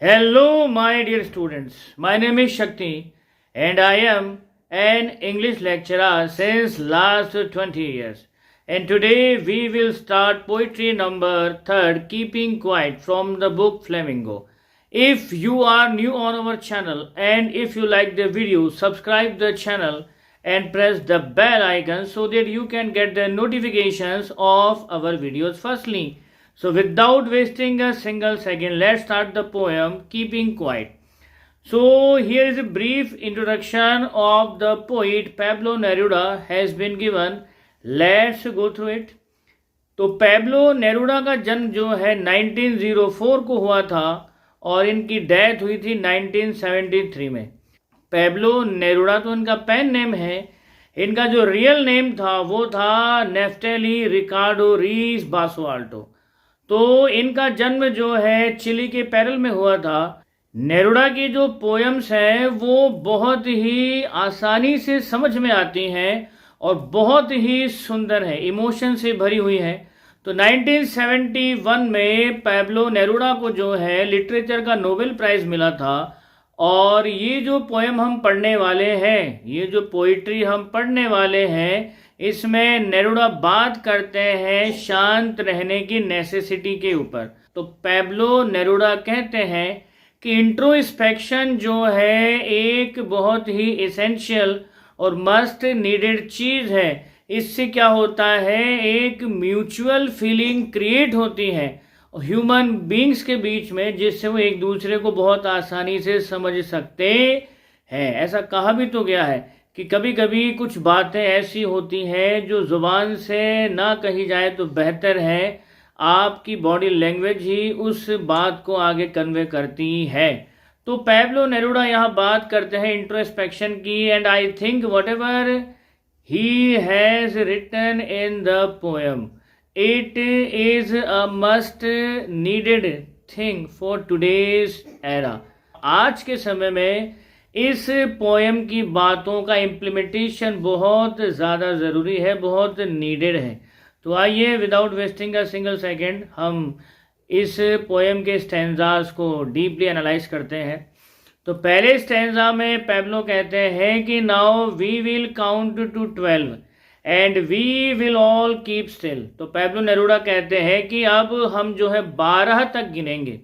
Hello, my dear students. My name is Shakti, and I am an English lecturer since last 20 years. And today we will start poetry number 3rd, Keeping Quiet, from the book Flamingo. If you are new on our channel and if you like the video, subscribe the channel and press the bell icon so that you can get the notifications of our videos firstly. So without wasting a single second, let's start the poem Keeping Quiet. So here is a brief introduction of the poet Pablo Neruda has been given. Let's go through it. तो Pablo Neruda का जन्म जो है 1904 को हुआ था और इनकी डेथ हुई थी 1973 में। पैब्लो नेरुडा तो इनका पेन नेम है, इनका जो रियल नेम था वो था नेफ्टेली रिकार्डो रीस बासोआल्टो। तो इनका जन्म जो है चिली के पेरल में हुआ था। नेरुडा की जो पोएम्स हैं वो बहुत ही आसानी से समझ में आती हैं और बहुत ही सुंदर है, इमोशन से भरी हुई है। तो 1971 में पैब्लो नेरुडा को जो है लिटरेचर का नोबेल प्राइज मिला था। और ये जो पोएम हम पढ़ने वाले हैं, ये जो पोइट्री हम पढ़ने वाले हैं, इसमें नेरुडा बात करते हैं शांत रहने की नेसेसिटी के ऊपर। तो पैब्लो नेरुडा कहते हैं कि इंट्रोस्पेक्शन जो है एक बहुत ही एसेंशियल और मस्ट नीडेड चीज़ है। इससे क्या होता है, एक म्यूचुअल फीलिंग क्रिएट होती है ह्यूमन बींग्स के बीच में, जिससे वो एक दूसरे को बहुत आसानी से समझ सकते हैं। ऐसा कहा भी तो गया है कि कभी कभी कुछ बातें ऐसी होती हैं जो ज़ुबान से ना कही जाए तो बेहतर है, आपकी बॉडी लैंग्वेज ही उस बात को आगे कन्वे करती है। तो पैब्लो नेरुडा यहाँ बात करते हैं इंट्रोस्पेक्शन की। And I think whatever he has written in the poem, it is a must needed thing for today's era. आज के समय में इस पोएम की बातों का इम्प्लीमेंटेशन बहुत ज़्यादा ज़रूरी है, बहुत नीडेड है। तो आइए without wasting a single second हम इस पोएम के स्टैंजास को डीपली एनालाइज करते हैं। तो पहले स्टैंजा में पैब्लो कहते हैं कि now we will count to 12 and we will all keep still. तो पैब्लो नेरुडा कहते हैं कि अब हम जो है 12 तक गिनेंगे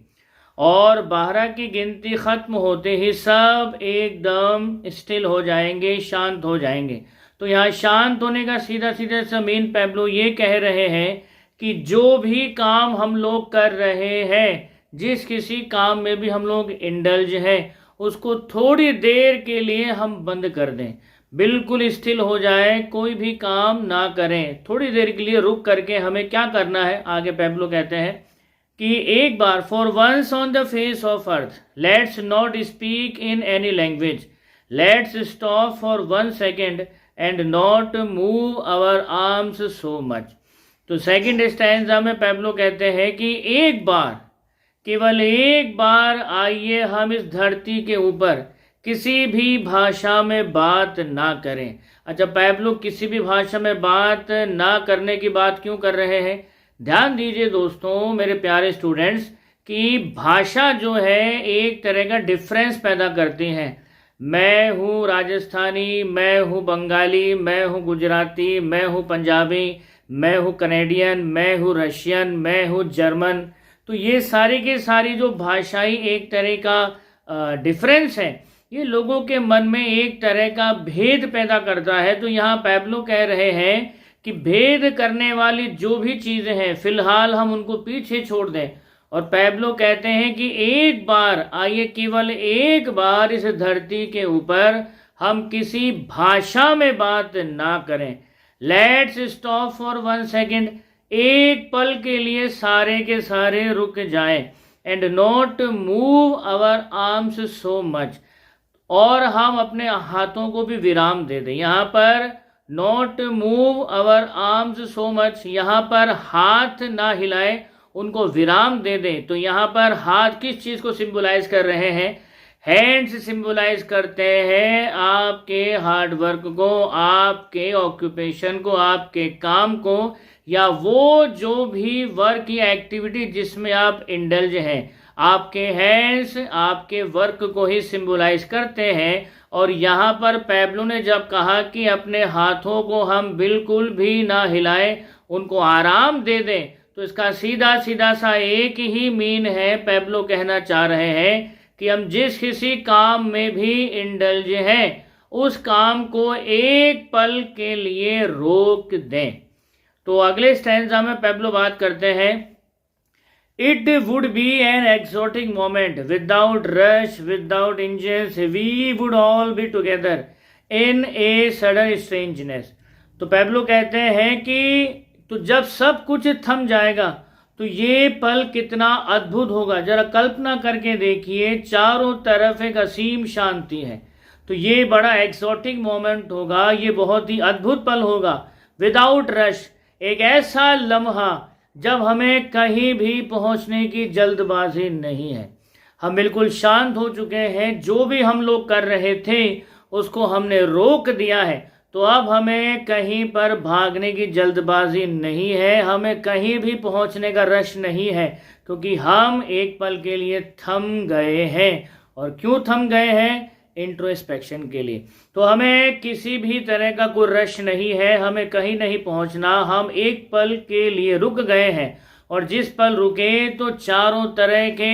और 12 की गिनती ख़त्म होते ही सब एकदम स्टिल हो जाएंगे, शांत हो जाएंगे। तो यहाँ शांत होने का सीधा सीधा सा मेन पैब्लो ये कह रहे हैं कि जो भी काम हम लोग कर रहे हैं, जिस किसी काम में भी हम लोग इंडल्ज हैं, उसको थोड़ी देर के लिए हम बंद कर दें, बिल्कुल स्टिल हो जाए, कोई भी काम ना करें, थोड़ी देर के लिए रुक करके हमें क्या करना है। आगे पैब्लो कहते हैं कि एक बार for once on the face of earth let's not speak in any language, let's stop for 1 second and not move our arms so much. तो सेकेंड स्टैंजा में पैब्लो कहते हैं कि एक बार, केवल एक बार आइए हम इस धरती के ऊपर किसी भी भाषा में बात ना करें। अच्छा, पैब्लो किसी भी भाषा में बात ना करने की बात क्यों कर रहे हैं? ध्यान दीजिए दोस्तों, मेरे प्यारे स्टूडेंट्स, कि भाषा जो है एक तरह का डिफरेंस पैदा करती है। मैं हूँ राजस्थानी, मैं हूँ बंगाली, मैं हूँ गुजराती, मैं हूँ पंजाबी, मैं हूँ कनेडियन, मैं हूँ रशियन, मैं हूँ जर्मन। तो ये सारी की सारी जो भाषाई एक तरह का डिफरेंस है, ये लोगों के मन में एक तरह का भेद पैदा करता है। तो यहाँ पैब्लो कह रहे हैं कि भेद करने वाली जो भी चीज़ें हैं फिलहाल हम उनको पीछे छोड़ दें। और पैब्लो कहते हैं कि एक बार आइए, केवल एक बार इस धरती के ऊपर हम किसी भाषा में बात ना करें। लेट्स स्टॉप फॉर 1 सेकेंड, एक पल के लिए सारे के सारे रुक जाएं। And not move our arms so much, और हम अपने हाथों को भी विराम दे दें। यहाँ पर not move our arms so much, यहाँ पर हाथ ना हिलाएं, उनको विराम दे दें। तो यहाँ पर हाथ किस चीज़ को सिंबलाइज कर रहे हैं? हैंड्स सिंबलाइज करते हैं आपके हार्ड वर्क को, आपके ऑक्यूपेशन को, आपके काम को, या वो जो भी वर्क या एक्टिविटी जिसमें आप इंडल्ज हैं, आपके हैंड्स आपके वर्क को ही सिंबलाइज करते हैं। और यहाँ पर पैब्लो ने जब कहा कि अपने हाथों को हम बिल्कुल भी ना हिलाएं, उनको आराम दे दें, तो इसका सीधा सीधा सा एक ही मीन है। पैब्लो कहना चाह रहे हैं कि हम जिस किसी काम में भी इंडल्ज हैं, उस काम को एक पल के लिए रोक दें। तो अगले स्टैंजा में पैब्लो बात करते हैं, It would be an exotic moment. Without rush, without engines, we would all be together in a sudden strangeness. तो पैब्लो कहते हैं कि तो जब सब कुछ थम जाएगा तो ये पल कितना अद्भुत होगा। जरा कल्पना करके देखिए, चारों तरफ एक असीम शांति है, तो ये बड़ा एक्सोटिक मोमेंट होगा, ये बहुत ही अद्भुत पल होगा। विदाउट रश, एक ऐसा लम्हा जब हमें कहीं भी पहुंचने की जल्दबाजी नहीं है, हम बिल्कुल शांत हो चुके हैं, जो भी हम लोग कर रहे थे उसको हमने रोक दिया है, तो अब हमें कहीं पर भागने की जल्दबाजी नहीं है, हमें कहीं भी पहुंचने का रश नहीं है, क्योंकि हम एक पल के लिए थम गए हैं। और क्यों थम गए हैं? इंट्रोस्पेक्शन के लिए। तो हमें किसी भी तरह का कोई रश नहीं है, हमें कहीं नहीं पहुंचना, हम एक पल के लिए रुक गए हैं। और जिस पल रुके तो चारों तरह के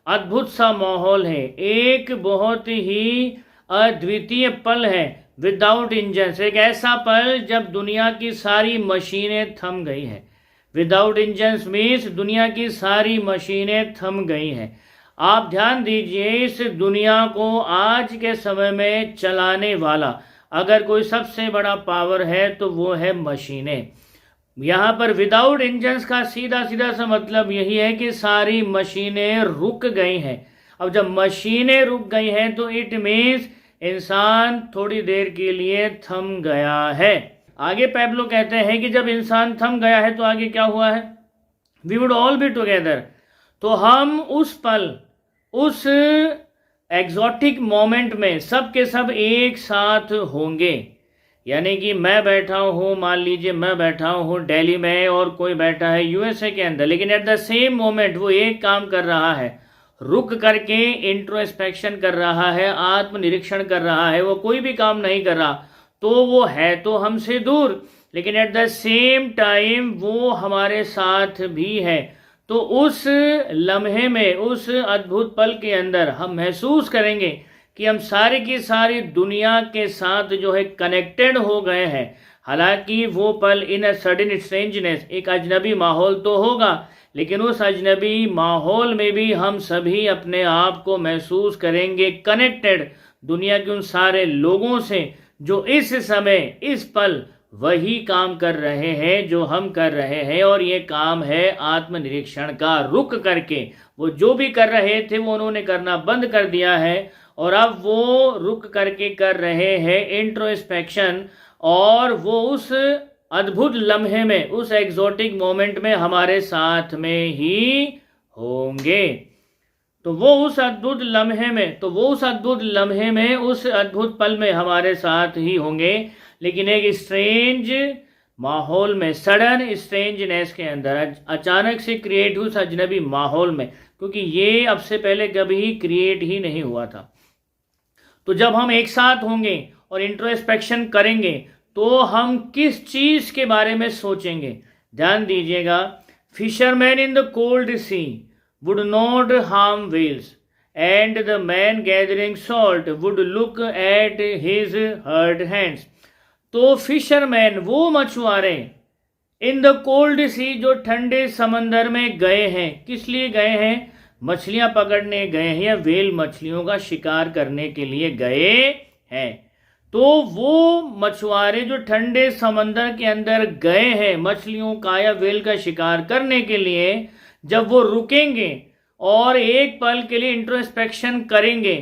अद्भुत सा माहौल है, एक बहुत ही अद्वितीय पल है। विदाउट इंजन, एक ऐसा पल जब दुनिया की सारी मशीनें थम गई हैं। विदाउट इंजन मीन्स दुनिया की सारी मशीनें थम गई हैं। आप ध्यान दीजिए, इस दुनिया को आज के समय में चलाने वाला अगर कोई सबसे बड़ा पावर है तो वो है मशीनें। यहाँ पर विदाउट इंजन्स का सीधा सीधा सा मतलब यही है कि सारी मशीनें रुक गई हैं। अब जब मशीनें रुक गई हैं तो इट मीन्स इंसान थोड़ी देर के लिए थम गया है। आगे पैब्लो कहते हैं कि जब इंसान थम गया है तो आगे क्या हुआ है? We would all be together, तो हम उस पल, उस एग्जॉटिक मोमेंट में सब के सब एक साथ होंगे। यानी कि मैं बैठा हूँ, मान लीजिए मैं बैठा हूँ दिल्ली में और कोई बैठा है यूएसए के अंदर, लेकिन एट द सेम मोमेंट वो एक काम कर रहा है, रुक करके इंट्रोस्पेक्शन कर रहा है, आत्मनिरीक्षण कर रहा है, वो कोई भी काम नहीं कर रहा, तो वो है तो हमसे दूर, लेकिन एट द सेम टाइम वो हमारे साथ भी है। तो उस लम्हे में, उस अद्भुत पल के अंदर हम महसूस करेंगे कि हम सारी की सारी दुनिया के साथ जो है कनेक्टेड हो गए हैं। हालांकि वो पल इन अ सडन स्ट्रेंजनेस, एक अजनबी माहौल तो होगा, लेकिन उस अजनबी माहौल में भी हम सभी अपने आप को महसूस करेंगे कनेक्टेड दुनिया के उन सारे लोगों से जो इस समय, इस पल वही काम कर रहे हैं जो हम कर रहे हैं। और ये काम है आत्मनिरीक्षण का। रुक करके वो जो भी कर रहे थे वो उन्होंने करना बंद कर दिया है, और अब वो रुक करके कर रहे हैं इंट्रोस्पेक्शन, और वो उस अद्भुत लम्हे में, उस एग्जोटिक मोमेंट में हमारे साथ में ही होंगे। तो वो उस अद्भुत लम्हे में, उस अद्भुत पल में हमारे साथ ही होंगे, लेकिन एक स्ट्रेंज माहौल में, सडन स्ट्रेंजनेस के अंदर, अचानक से क्रिएट हुए उस अजनबी माहौल में, क्योंकि ये अब से पहले कभी क्रिएट ही नहीं हुआ था। तो जब हम एक साथ होंगे और इंट्रोस्पेक्शन करेंगे तो हम किस चीज के बारे में सोचेंगे? ध्यान दीजिएगा, fisherman in the cold sea would not harm whales and the man gathering salt would look at his hurt hands. तो फिशरमैन, वो मछुआरे, इन द कोल्ड सी, जो ठंडे समंदर में गए हैं, किस लिए गए हैं? मछलियां पकड़ने गए हैं या व्हेल मछलियों का शिकार करने के लिए गए हैं। तो वो मछुआरे जो ठंडे समंदर के अंदर गए हैं मछलियों का या व्हेल का शिकार करने के लिए, जब वो रुकेंगे और एक पल के लिए इंट्रोस्पेक्शन करेंगे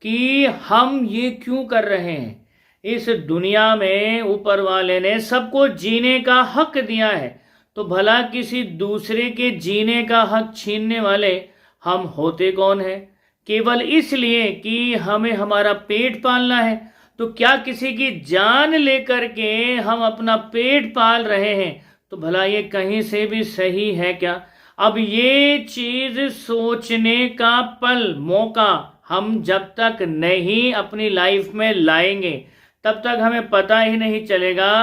कि हम ये क्यों कर रहे हैं। इस दुनिया में ऊपर वाले ने सबको जीने का हक दिया है, तो भला किसी दूसरे के जीने का हक छीनने वाले हम होते कौन हैं? केवल इसलिए कि हमें हमारा पेट पालना है। तो क्या किसी की जान लेकर के हम अपना पेट पाल रहे हैं? तो भला ये कहीं से भी सही है क्या? अब ये चीज सोचने का पल, मौका हम जब तक नहीं अपनी लाइफ में लाएंगे तब तक हमें पता ही नहीं चलेगा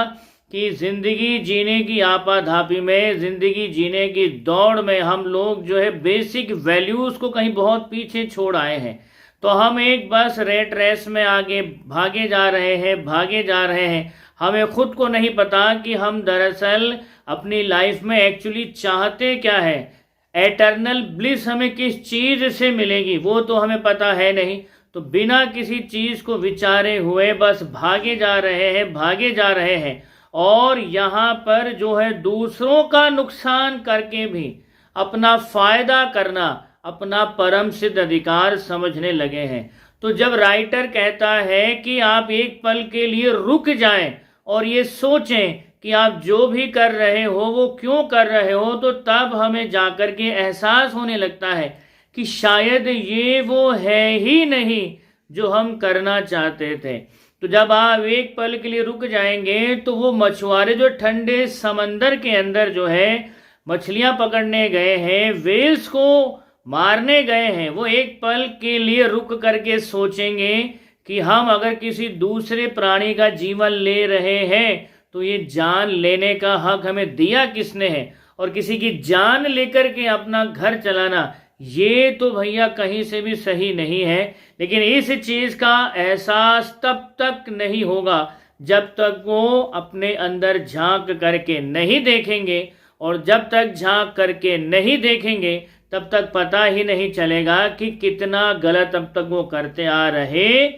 कि जिंदगी जीने की आपाधापी में, जिंदगी जीने की दौड़ में हम लोग जो है बेसिक वैल्यूज को कहीं बहुत पीछे छोड़ आए हैं। तो हम एक बस रेट रेस में आगे भागे जा रहे हैं। हमें खुद को नहीं पता कि हम दरअसल अपनी लाइफ में एक्चुअली चाहते क्या है। एटर्नल ब्लिस हमें किस चीज से मिलेगी वो तो हमें पता है नहीं। तो बिना किसी चीज को विचारे हुए बस भागे जा रहे हैं और यहाँ पर जो है दूसरों का नुकसान करके भी अपना फायदा करना अपना परम सिद्ध अधिकार समझने लगे हैं। तो जब राइटर कहता है कि आप एक पल के लिए रुक जाएं और ये सोचें कि आप जो भी कर रहे हो वो क्यों कर रहे हो, तो तब हमें जाकर के एहसास होने लगता है कि शायद ये वो है ही नहीं जो हम करना चाहते थे। तो जब आप एक पल के लिए रुक जाएंगे तो वो मछुआरे जो ठंडे समंदर के अंदर जो है मछलियां पकड़ने गए हैं, वेल्स को मारने गए हैं, वो एक पल के लिए रुक करके सोचेंगे कि हम अगर किसी दूसरे प्राणी का जीवन ले रहे हैं तो ये जान लेने का हक हमें दिया किसने है, और किसी की जान लेकर के अपना घर चलाना ये तो भैया कहीं से भी सही नहीं है। लेकिन इस चीज का एहसास तब तक नहीं होगा जब तक वो अपने अंदर झांक करके नहीं देखेंगे, और जब तक झांक करके नहीं देखेंगे तब तक पता ही नहीं चलेगा कि कितना गलत अब तक वो करते आ रहे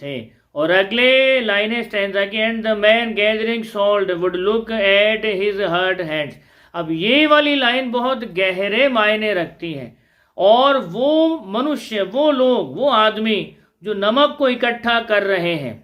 थे। और अगले लाइनें स्टैंजा की, and the man gathering salt would look at his hurt hands. अब ये वाली लाइन बहुत गहरे मायने रखती है। और वो मनुष्य, वो लोग, वो आदमी जो नमक को इकट्ठा कर रहे हैं,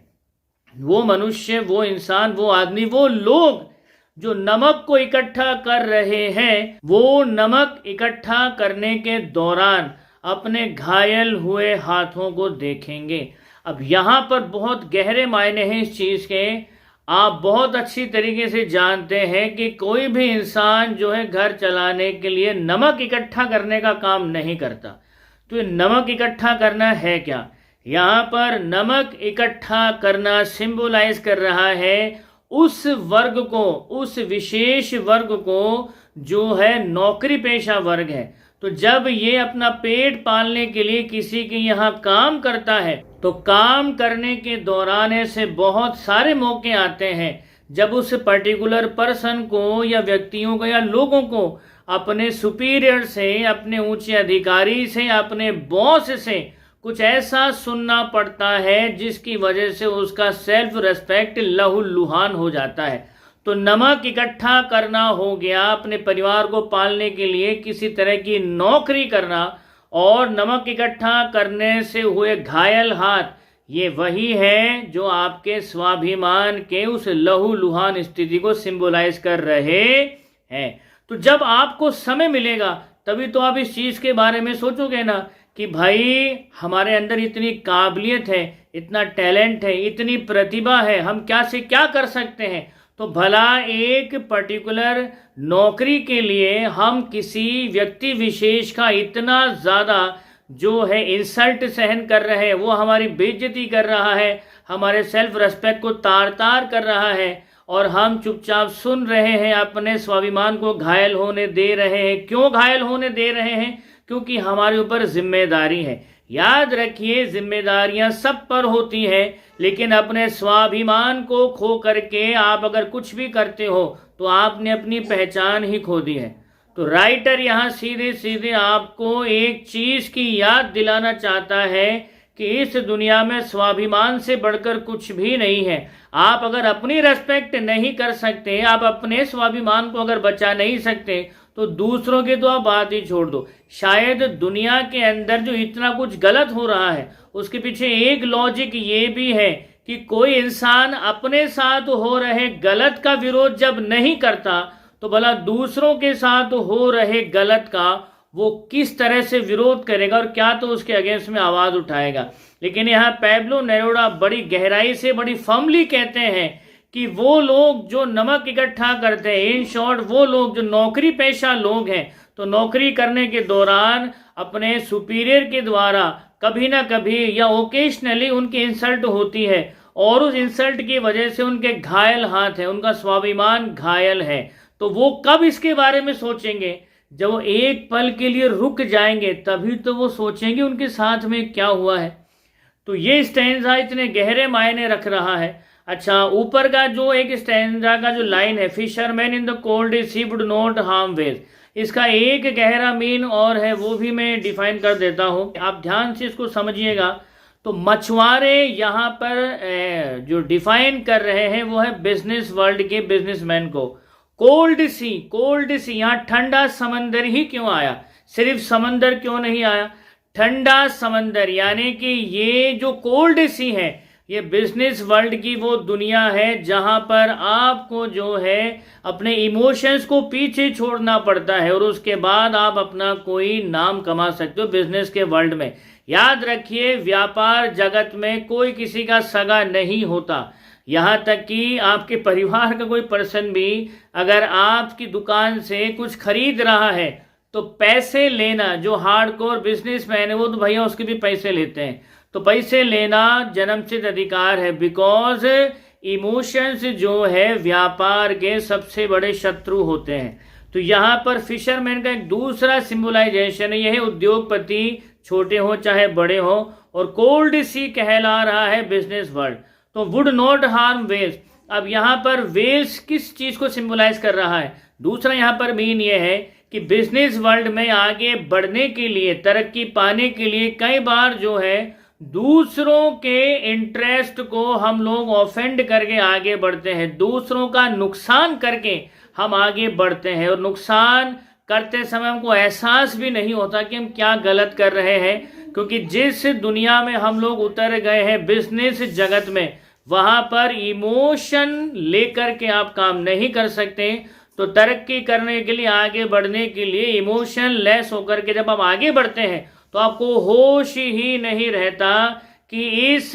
वो मनुष्य, वो इंसान, वो आदमी, वो लोग जो नमक को इकट्ठा कर रहे हैं, वो नमक इकट्ठा करने के दौरान अपने घायल हुए हाथों को देखेंगे। अब यहाँ पर बहुत गहरे मायने हैं इस चीज के। आप बहुत अच्छी तरीके से जानते हैं कि कोई भी इंसान जो है घर चलाने के लिए नमक इकट्ठा करने का काम नहीं करता। तो ये नमक इकट्ठा करना है क्या? यहाँ पर नमक इकट्ठा करना सिंबलाइज कर रहा है उस वर्ग को, उस विशेष वर्ग को जो है नौकरी पेशा वर्ग है। तो जब ये अपना पेट पालने के लिए किसी के यहाँ काम करता है तो काम करने के दौरान ऐसे बहुत सारे मौके आते हैं जब उस पर्टिकुलर पर्सन को या व्यक्तियों को या लोगों को अपने सुपीरियर से, अपने ऊंचे अधिकारी से, अपने बॉस से कुछ ऐसा सुनना पड़ता है जिसकी वजह से उसका सेल्फ रेस्पेक्ट लहूलुहान हो जाता है। तो नमक इकट्ठा करना हो गया अपने परिवार को पालने के लिए किसी तरह की नौकरी करना, और नमक इकट्ठा करने से हुए घायल हाथ, ये वही है जो आपके स्वाभिमान के उस लहूलुहान स्थिति को सिंबलाइज कर रहे हैं। तो जब आपको समय मिलेगा तभी तो आप इस चीज के बारे में सोचोगे ना कि भाई हमारे अंदर इतनी काबिलियत है, इतना टैलेंट है, इतनी प्रतिभा है, हम क्या से क्या कर सकते हैं। तो भला एक पर्टिकुलर नौकरी के लिए हम किसी व्यक्ति विशेष का इतना ज़्यादा जो है इंसल्ट सहन कर रहे हैं, वो हमारी बेइज्जती कर रहा है, हमारे सेल्फ रेस्पेक्ट को तार तार कर रहा है, और हम चुपचाप सुन रहे हैं, अपने स्वाभिमान को घायल होने दे रहे हैं। क्यों घायल होने दे रहे हैं? क्योंकि हमारे ऊपर जिम्मेदारी है। याद रखिए, जिम्मेदारियां सब पर होती हैं, लेकिन अपने स्वाभिमान को खो करके आप अगर कुछ भी करते हो तो आपने अपनी पहचान ही खो दी है। तो राइटर यहाँ सीधे सीधे आपको एक चीज की याद दिलाना चाहता है कि इस दुनिया में स्वाभिमान से बढ़कर कुछ भी नहीं है। आप अगर अपनी रेस्पेक्ट नहीं कर सकते, आप अपने स्वाभिमान को अगर बचा नहीं सकते, तो दूसरों की तो आप बात ही छोड़ दो। शायद दुनिया के अंदर जो इतना कुछ गलत हो रहा है उसके पीछे एक लॉजिक ये भी है कि कोई इंसान अपने साथ हो रहे गलत का विरोध जब नहीं करता तो भला दूसरों के साथ हो रहे गलत का वो किस तरह से विरोध करेगा और क्या तो उसके अगेंस्ट में आवाज उठाएगा। लेकिन यहाँ पैब्लो नेरूदा बड़ी गहराई से, बड़ी फर्मली कहते हैं कि वो लोग जो नमक इकट्ठा करते हैं, इन शॉर्ट वो लोग जो नौकरी पेशा लोग हैं, तो नौकरी करने के दौरान अपने सुपीरियर के द्वारा कभी ना कभी या ओकेशनली उनकी इंसल्ट होती है और उस इंसल्ट की वजह से उनके घायल हाथ है, उनका स्वाभिमान घायल है। तो वो कब इसके बारे में सोचेंगे? जब वो एक पल के लिए रुक जाएंगे तभी तो वो सोचेंगे उनके साथ में क्या हुआ है। तो ये स्टैंजा इतने गहरे मायने रख रहा है। अच्छा, ऊपर का जो एक स्टैंजा का जो लाइन है, fisherman in the cold sea would not harm whales, इसका एक गहरा मीन और है, वो भी मैं डिफाइन कर देता हूँ, आप ध्यान से इसको समझिएगा। तो मछुआरे यहाँ पर जो डिफाइन कर रहे हैं वो है बिजनेस वर्ल्ड के बिजनेसमैन को। कोल्ड सी, यहाँ ठंडा समंदर ही क्यों आया? सिर्फ समंदर क्यों नहीं आया? ठंडा समंदर, यानी कि ये जो कोल्ड सी है ये बिजनेस वर्ल्ड की वो दुनिया है जहां पर आपको जो है अपने इमोशंस को पीछे छोड़ना पड़ता है और उसके बाद आप अपना कोई नाम कमा सकते हो बिजनेस के वर्ल्ड में। याद रखिए, व्यापार जगत में कोई किसी का सगा नहीं होता। यहाँ तक कि आपके परिवार का कोई पर्सन भी अगर आपकी दुकान से कुछ खरीद रहा है तो पैसे लेना, जो हार्डकोर बिजनेसमैन है वो तो भैया उसके भी पैसे लेते हैं, तो पैसे लेना जन्मसिद्ध अधिकार है। बिकॉज इमोशंस जो है व्यापार के सबसे बड़े शत्रु होते हैं। तो यहाँ पर फिशरमैन का एक दूसरा सिंबलाइजेशन है, यह है उद्योगपति, छोटे हो चाहे बड़े हो, और कोल्ड सी कहला रहा है बिजनेस वर्ल्ड। तो वुड नॉट हार्म वेल्स, अब यहाँ पर वेल्स किस चीज को सिंबलाइज कर रहा है? दूसरा यहाँ पर मीन ये है कि बिजनेस वर्ल्ड में आगे बढ़ने के लिए, तरक्की पाने के लिए कई बार जो है दूसरों के इंटरेस्ट को हम लोग ऑफेंड करके आगे बढ़ते हैं, दूसरों का नुकसान करके हम आगे बढ़ते हैं, और नुकसान करते समय हमको एहसास भी नहीं होता कि हम क्या गलत कर रहे हैं, क्योंकि जिस दुनिया में हम लोग उतर गए हैं बिजनेस जगत में, वहां पर इमोशन लेकर के आप काम नहीं कर सकते। तो तरक्की करने के लिए, आगे बढ़ने के लिए इमोशन लेस होकर के जब आप आगे बढ़ते हैं तो आपको होश ही नहीं रहता कि इस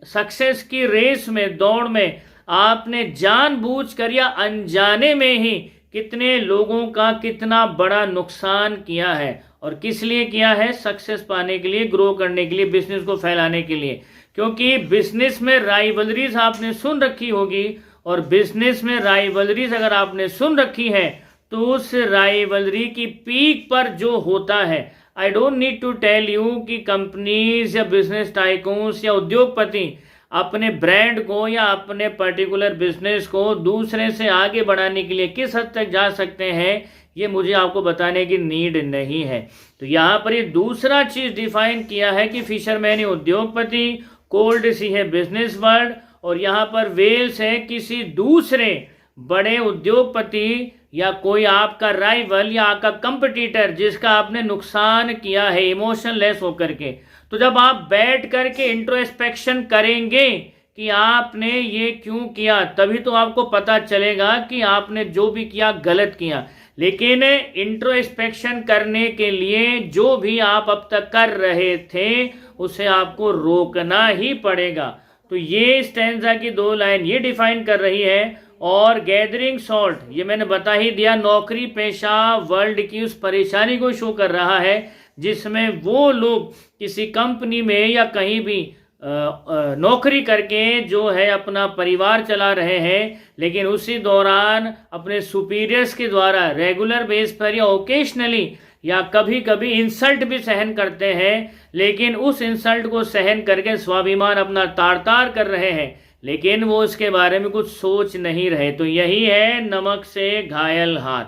सक्सेस की रेस में, दौड़ में आपने जानबूझकर या अनजाने में ही कितने लोगों का कितना बड़ा नुकसान किया है। और किस लिए किया है? सक्सेस पाने के लिए, ग्रो करने के लिए, बिजनेस को फैलाने के लिए। क्योंकि बिजनेस में राइवलरीज आपने सुन रखी होगी, और बिजनेस में राइवलरीज अगर आपने सुन रखी है तो उस राइवलरी की पीक पर जो होता है, I don't need to tell you कि कंपनीज या बिजनेस टाइकून्स या उद्योगपति अपने ब्रांड को या अपने पर्टिकुलर बिजनेस को दूसरे से आगे बढ़ाने के लिए किस हद तक जा सकते हैं, ये मुझे आपको बताने की नीड नहीं है। तो यहाँ पर ये दूसरा चीज डिफाइन किया है कि फिशरमैन है उद्योगपति, कोल्ड सी है बिजनेस वर्ल्ड, और यहाँ पर वेल्स है किसी दूसरे बड़े उद्योगपति या कोई आपका राइवल या आपका कंपटीटर जिसका आपने नुकसान किया है इमोशन लेस होकर के। तो जब आप बैठ करके इंट्रोस्पेक्शन करेंगे कि आपने ये क्यों किया, तभी तो आपको पता चलेगा कि आपने जो भी किया गलत किया। लेकिन इंट्रोस्पेक्शन करने के लिए जो भी आप अब तक कर रहे थे उसे आपको रोकना ही पड़ेगा। तो ये स्टैंजा की दो लाइन ये डिफाइन कर रही है। और गैदरिंग सॉल्ट, ये मैंने बता ही दिया, नौकरी पेशा वर्ल्ड की उस परेशानी को शो कर रहा है जिसमें वो लोग किसी कंपनी में या कहीं भी नौकरी करके जो है अपना परिवार चला रहे हैं, लेकिन उसी दौरान अपने सुपीरियर्स के द्वारा रेगुलर बेस पर या ओकेशनली या कभी कभी इंसल्ट भी सहन करते हैं, लेकिन उस इंसल्ट को सहन करके स्वाभिमान अपना तार तार कर रहे हैं, लेकिन वो इसके बारे में कुछ सोच नहीं रहे। तो यही है नमक से घायल हाथ।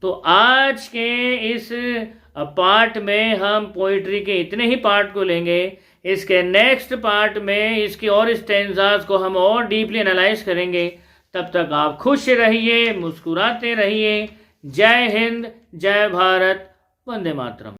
तो आज के इस पार्ट में हम पोइट्री के इतने ही पार्ट को लेंगे। इसके नेक्स्ट पार्ट में इसकी और स्टैंजास को हम और डीपली एनालाइज करेंगे। तब तक आप खुश रहिए, मुस्कुराते रहिए। जय हिंद, जय भारत, वंदे मातरम।